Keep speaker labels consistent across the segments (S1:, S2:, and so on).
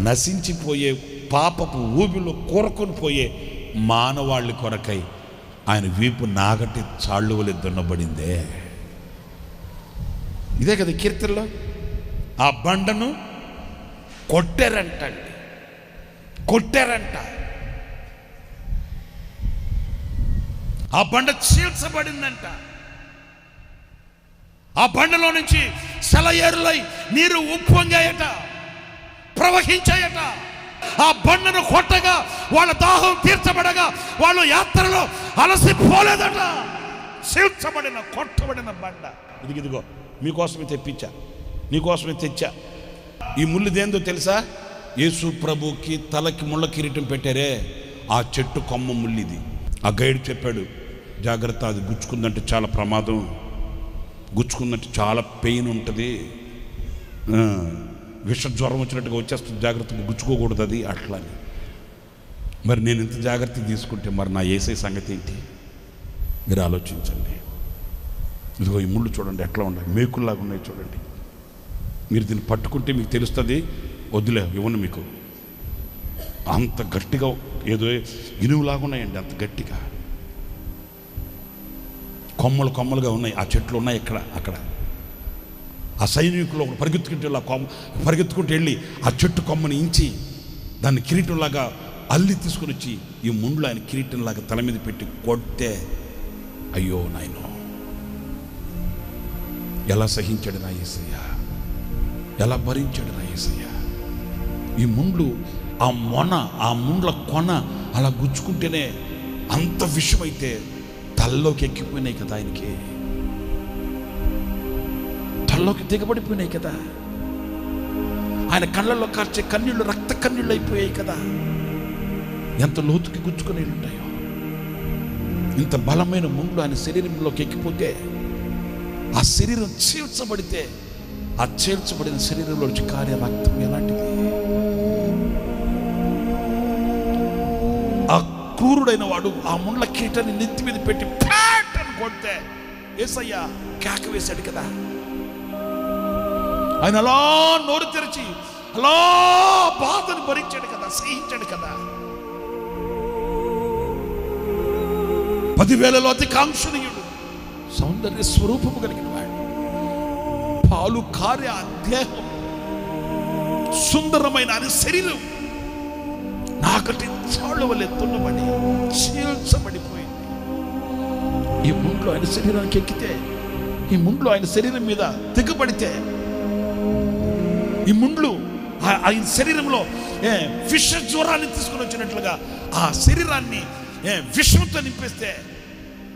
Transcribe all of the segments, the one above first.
S1: నశించిపోయే పాపపు ఊబిలో కోరుకొని పోయే మానవాళి కొరకై ఆయన వీపు నాగటి చాళ్ళు వలె దున్నబడిందే. ఇదే కదా కీర్తనలో. ఆ బండను కొట్టారంట, కొట్టారంట. ఆ బండ చీల్చబడిందంట. ఆ బండలో నుంచి సెలయేరులై నీరు ఉప్పొంగాయట, ప్రవహించాయట. ఆ బండను కొట్టగా వాళ్ళ దాహం తీర్చబడగా వాళ్ళు యాత్రలో అలసిపోలేదట. చీల్చబడిన కొట్టబడిన బండ. ఇదిగో మీకోసమే తెప్పించా, నీకోసమే తెచ్చా. ఈ ముళ్ళు దేందో తెలుసా? యేసు ప్రభుకి తలకి ముళ్ళ కిరీటం పెట్టారే, ఆ చెట్టు కొమ్మ ముళ్ళు ఇది. ఆ గైడ్ చెప్పాడు, జాగ్రత్త, అది గుచ్చుకుందంటే చాలా ప్రమాదం, గుచ్చుకుందంటే చాలా పెయిన్ ఉంటుంది, విష జ్వరం వచ్చినట్టుగా వచ్చేస్తుంది, జాగ్రత్తగా గుచ్చుకోకూడదు అది అట్లా అని. మరి నేను ఇంత జాగ్రత్త తీసుకుంటే మరి నా యేసయ్య సంగతి ఏంటి? మీరు ఆలోచించండి. ఇదిగో ఈ ముళ్ళు చూడండి ఎట్లా ఉన్నాయి, మేకుల్లాగా ఉన్నాయి చూడండి. మీరు దీన్ని పట్టుకుంటే మీకు తెలుస్తుంది. వద్దులే, ఇవ్వను మీకు. అంత గట్టిగా, ఏదో ఇనువులాగా ఉన్నాయండి, అంత గట్టిగా కొమ్మలు కొమ్మలుగా ఉన్నాయి. ఆ చెట్లు ఉన్నాయి ఇక్కడ అక్కడ. ఆ సైనికులు పరిగెత్తుకుంటూ వెళ్ళి ఆ చెట్టు కొమ్మని ఇంచి దాన్ని కిరీటంలాగా అల్లి తీసుకుని వచ్చి ఈ ముండ్లు ఆయన కిరీటంలాగా తల మీద పెట్టి కొడితే, అయ్యో నాయనో, ఎలా సహించాడు నా యేసయ్య, ఎలా భరించాడు నా యేసయ్య. ఈ ముండ్లు, ఆ ముండ్ల కొన అలా గుచ్చుకుంటేనే అంత విషమైతే తల్లోకి ఎక్కిపోయినాయి కదా, ఆయనకి తల్లోకి దిగబడిపోయినాయి కదా. ఆయన కళ్ళల్లో కార్చే కన్నీళ్ళు రక్త కన్నీళ్ళు అయిపోయాయి కదా. ఎంత లోతుకి గుచ్చుకొని ఉంటాయో. ఇంత బలమైన ముండ్లు ఆయన శరీరంలోకి ఎక్కిపోతే, ఆ శరీరం చీల్చబడితే, ఆ చీల్చబడిన శరీరంలో వచ్చి కారే రక్తం ఎలాంటిది? ఆ క్రూరుడైన వాడు ఆ ముండ్ల కిరీటాన్ని నెత్తి మీద పెట్టి ప్యాట్ అని కొడితే యేసయ్య కేక వేశాడు కదా. ఆయన అలా నోరు తెరిచి అలా బాధను భరించాడు కదా, సహించాడు కదా. 10,000లో అతి కాంక్షణీయుడు, సౌందర్య స్వరూపము కలిగిన వాడు, పాలు కారే ఆ దేహం, సుందరమైన ఆయన శరీరం నాకటి చాళ్ళ వల్ల దున్నబడి చీల్చబడిపోయింది. ఈ ముండ్లు ఆయన శరీరానికి ఎక్కితే, ఈ ముండ్లు ఆయన శరీరం మీద దిగబడితే, ఈ ముండ్లు ఆయన శరీరంలో విష జ్వరాన్ని తీసుకుని వచ్చినట్లుగా ఆ శరీరాన్ని విషంతో నింపేస్తే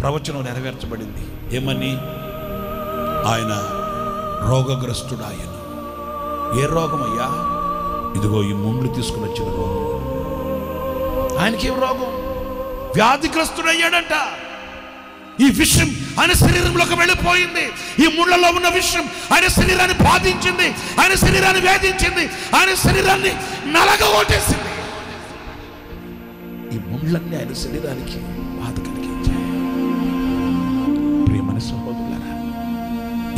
S1: ప్రవచనం నెరవేర్చబడింది. ఏమని? ఆయన రోగగ్రస్తుడు. ఆయన ఏ రోగమయ్యా? ఇదిగో ఈ ముండ్లు తీసుకుని వచ్చిన రోగం. ఆయనకేం రోగం? వ్యాధిగ్రస్తుడయ్యాడంట. ఈ విషయం ఆయన శరీరంలోకి వెళ్ళిపోయింది. ఈ ముళ్ళలో ఉన్న విషయం ఆయన శరీరాన్ని బాధించింది, ఆయన శరీరాన్ని వేధించింది, ఆయన శరీరాన్ని నలగగొట్టేసింది. ఈ ముళ్ళన్నీ ఆయన శరీరానికి బాధ కలిగించాయి. ప్రియమైన సహోదరులారా,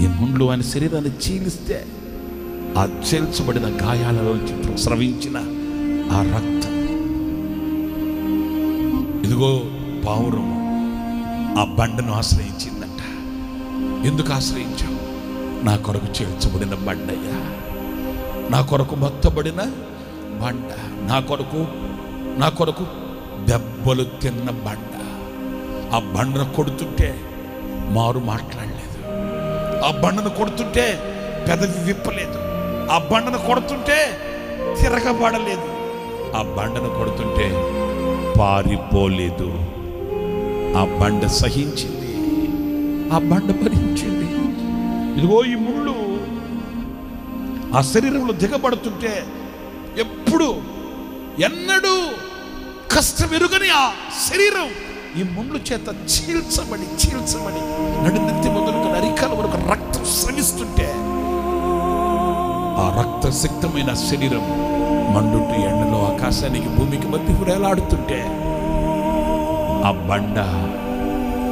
S1: ఈ ముళ్ళు ఆయన శరీరాన్ని చీలిస్తే ఆ చీల్చబడిన గాయాలలోంచి స్రవించిన ఆ రక్తం, ఇదిగో పావురం ఆ బండను ఆశ్రయించిందంట. ఎందుకు ఆశ్రయించావు? నా కొరకు చేర్చబడిన బండయ్యా, నా కొరకు మొత్తబడిన బండ, నా కొరకు దెబ్బలు తిన్న బండ. ఆ బండను కొడుతుంటే మారు మాట్లాడలేదు, ఆ బండను కొడుతుంటే పెదవి విప్పలేదు, ఆ బండను కొడుతుంటే తిరగబడలేదు, ఆ బండను కొడుతుంటే పారిపోలేదు. ఆ బండ సహించింది, ఆ బండ భరించింది. ఇదిగో ఈ ముళ్ళు ఆ శరీరంలో దిగబడుతుంటే ఎన్నడూ కష్టం ఎరుగని ఆ శరీరం ఈ ముండ్ల చేత చీల్చబడి నడునెత్తి మొదలుకు అరికాల వరకు రక్తం స్రవిస్తుంటే, ఆ రక్తసిక్తమైన శరీరం మండుంటూ ఎండలో ఆకాశానికి భూమికి మధ్య వేలాడుతుంటే, ఆ బండ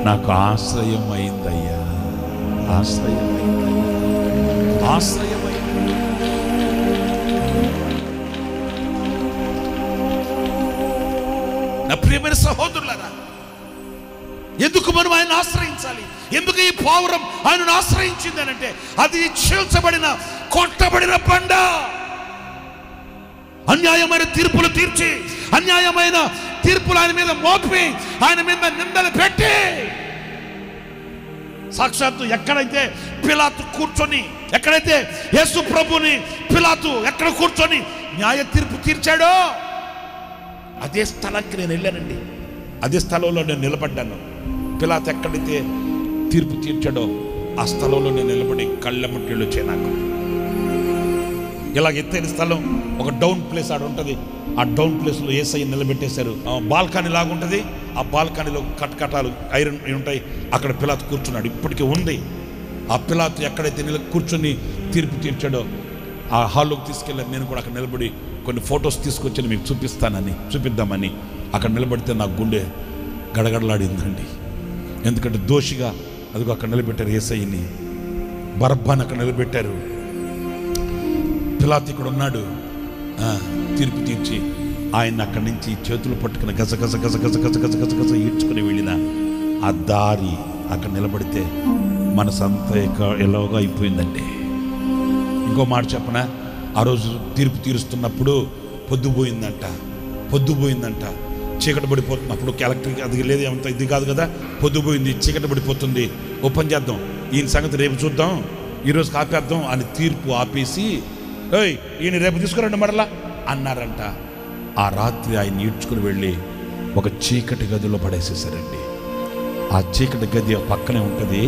S1: నాకు ఆశ్రయం అయిందయ్యా, ఆశ్రయమైంది. నా ప్రియమైన సహోదరులారా, ఎందుకు మనం ఆయన ఆశ్రయించాలి? ఎందుకు ఈ పావురం ఆయనను ఆశ్రయించింది అంటే అది చీల్చబడిన, కొట్టబడిన బండ. అన్యాయమైన తీర్పులు తీర్చి, అన్యాయమైన తీర్పులు ఆయన మీద మోపి, ఆయన మీద నిందలు పెట్టి, సాక్షాత్తు ఎక్కడైతే పిలాతు కూర్చొని, ఎక్కడైతే యేసు ప్రభుని పిలాతు ఎక్కడ కూర్చొని న్యాయ తీర్పు తీర్చాడో అదే స్థలానికి నేను వెళ్ళానండి. అదే స్థలంలో నేను నిలబడ్డాను. పిలాతు ఎక్కడైతే తీర్పు తీర్చాడో ఆ స్థలంలో నేను నిలబడి కళ్ళెమ్మటిళ్ళు వచ్చాయి నాకు. ఇలాగ ఎత్తైన స్థలం, ఒక డౌన్ ప్లేస్ ఆడ ఉంటుంది. ఆ డౌన్ ప్లేస్లో యేసయ్య నిలబెట్టేశారు. బాల్కనీ లాగా ఉంటుంది. ఆ బాల్కనీలో కటకటాలు ఐరన్ ఉంటాయి. అక్కడ పిలాతు కూర్చున్నాడు. ఇప్పటికీ ఉంది. ఆ పిలాతు ఎక్కడైతే కూర్చొని తీర్పు తీర్చాడో ఆ హాల్లోకి తీసుకెళ్ళారు. నేను కూడా అక్కడ నిలబడి కొన్ని ఫొటోస్ తీసుకొచ్చి మీకు చూపిద్దామని అక్కడ నిలబడితే నా గుండె గడగడలాడిందండి. ఎందుకంటే దోషిగా అదిగో అక్కడ నిలబెట్టారు యేసయ్యని. బరబ్బాని అక్కడ నిలబెట్టారు. పిలాతు ఇక్కడ ఉన్నాడు. తీర్పు తీర్చి ఆయన అక్కడి నుంచి చేతులు పట్టుకుని గజ గజ గజ గజ గజ గజ గజ గజ ఈడ్చుకుని వెళ్ళిన ఆ దారి అక్కడ నిలబడితే మనసంతా ఎలాగో అయిపోయిందండి. ఇంకో మాట చెప్పనా, ఆ రోజు తీర్పు తీరుస్తున్నప్పుడు పొద్దుపోయిందంట. చీకటి పడిపోతున్నప్పుడు ఎలక్ట్రిక్ అది లేదు, ఏమంత ఇది కాదు కదా, పొద్దుపోయింది, చీకటి పడిపోతుంది, ఓపెన్ చేద్దాం, ఈయన సంగతి రేపు చూద్దాం, ఈరోజు ఆపేద్దాం అని తీర్పు ఆపేసి, ఏయ్ ఈయన రేపు తీసుకురండి మరలా అన్నారంట. ఆ రాత్రి ఆయన ఈడ్చుకుని వెళ్ళి ఒక చీకటి గదిలో పడేసేసారండి. ఆ చీకటి గది పక్కనే ఉంటుంది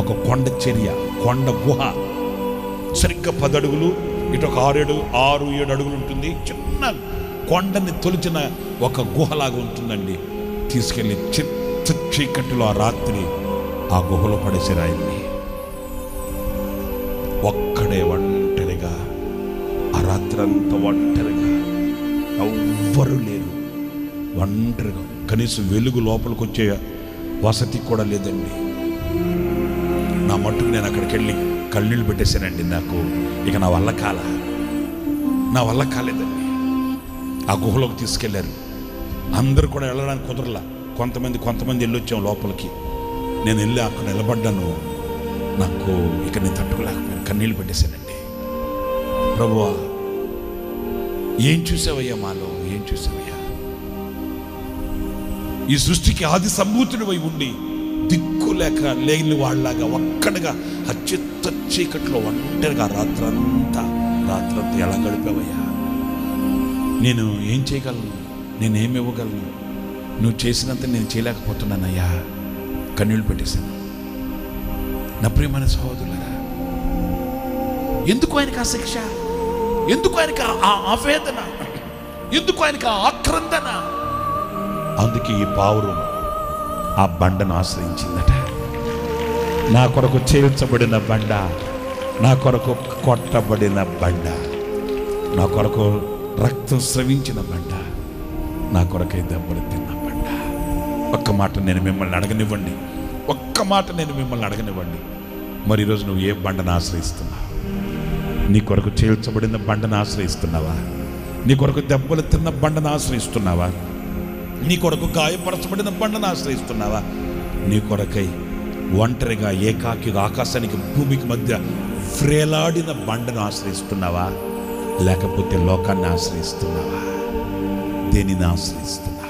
S1: ఒక కొండ చర్య, కొండ గుహ. సరిగ్గా 10 అడుగులు, ఇటు ఒక 6-7 అడుగులు ఉంటుంది. చిన్న కొండని తొలిచిన ఒక గుహలాగా ఉంటుందండి. తీసుకెళ్ళి చిత్త చీకటిలో ఆ రాత్రి ఆ గుహలో పడేసారు ఆయన్ని. ఒక్కడే ఒంటరిగా, ఆ రాత్రి అంతా ఒంటరిగా, ఎవ్వరూ లేరు, ఒంటరిగా. కనీసం వెలుగు లోపలికి వచ్చే వసతి కూడా లేదండి. నా మట్టుకు నేను అక్కడికి వెళ్ళి కన్నీళ్ళు పెట్టేశానండి. నాకు ఇక నా వల్ల కాలేదండి. ఆ గుహలోకి తీసుకెళ్లారు. అందరూ కూడా వెళ్ళడానికి కుదరలా. కొంతమంది వెళ్ళొచ్చాం లోపలికి. నేను వెళ్ళి అక్కడ నిలబడ్డాను. నాకు ఇక నేను తట్టుకోలేకపోయాను, కన్నీళ్ళు పెట్టేశానండి. ప్రభువా, ఏం చూసావయ్యా మాలో, ఏం చూసావయ్యా? ఈ సృష్టికి ఆది సంభూతుడివై ఉండి దిక్కు లేక లేని వాళ్ళలాగా ఒక్కడిగా ఆ చిత్త చీకట్లో ఒంటరిగా రాత్రంతా ఎలా గడిపావయ్యా? నేను ఏం చేయగలను, నేనేమి ఇవ్వగలను? నువ్వు చేసినంత నేను చేయలేకపోతున్నానయ్యా. కన్నీళ్ళు పెట్టేశాను. నా ప్రియమైన సహోదరులారా, ఎందుకు ఆయనకి ఆ శిక్ష? ఎందుకు ఆయనకి ఆ ఆవేదన? ఎందుకు ఆయనకి ఆ ఆక్రందన? అందుకే ఈ పావురం ఆ బండను ఆశ్రయించిందట. నా కొరకు చేల్చబడిన బండ, నా కొరకు కొట్టబడిన బండ, నా కొరకు రక్తం స్రవించిన బండ, నా కొరకై దెబ్బలు తిన్న బండ. ఒక్క మాట నేను మిమ్మల్ని అడగనివ్వండి. మరి ఈరోజు నువ్వు ఏ బండను ఆశ్రయిస్తున్నావు? నీ కొరకు చేల్చబడిన బండను ఆశ్రయిస్తున్నావా? నీ కొరకు దెబ్బలు తిన్న బండను ఆశ్రయిస్తున్నావా? నీ కొరకు గాయపరచబడిన బండను ఆశ్రయిస్తున్నావా? నీ కొరకై ఒంటరిగా ఏకాకిగా ఆకాశానికి భూమికి మధ్య ఫ్రేలాడిన బండను ఆశ్రయిస్తున్నావా? లేకపోతే లోకాన్ని ఆశ్రయిస్తున్నావా? దేనిని ఆశ్రయిస్తున్నావా?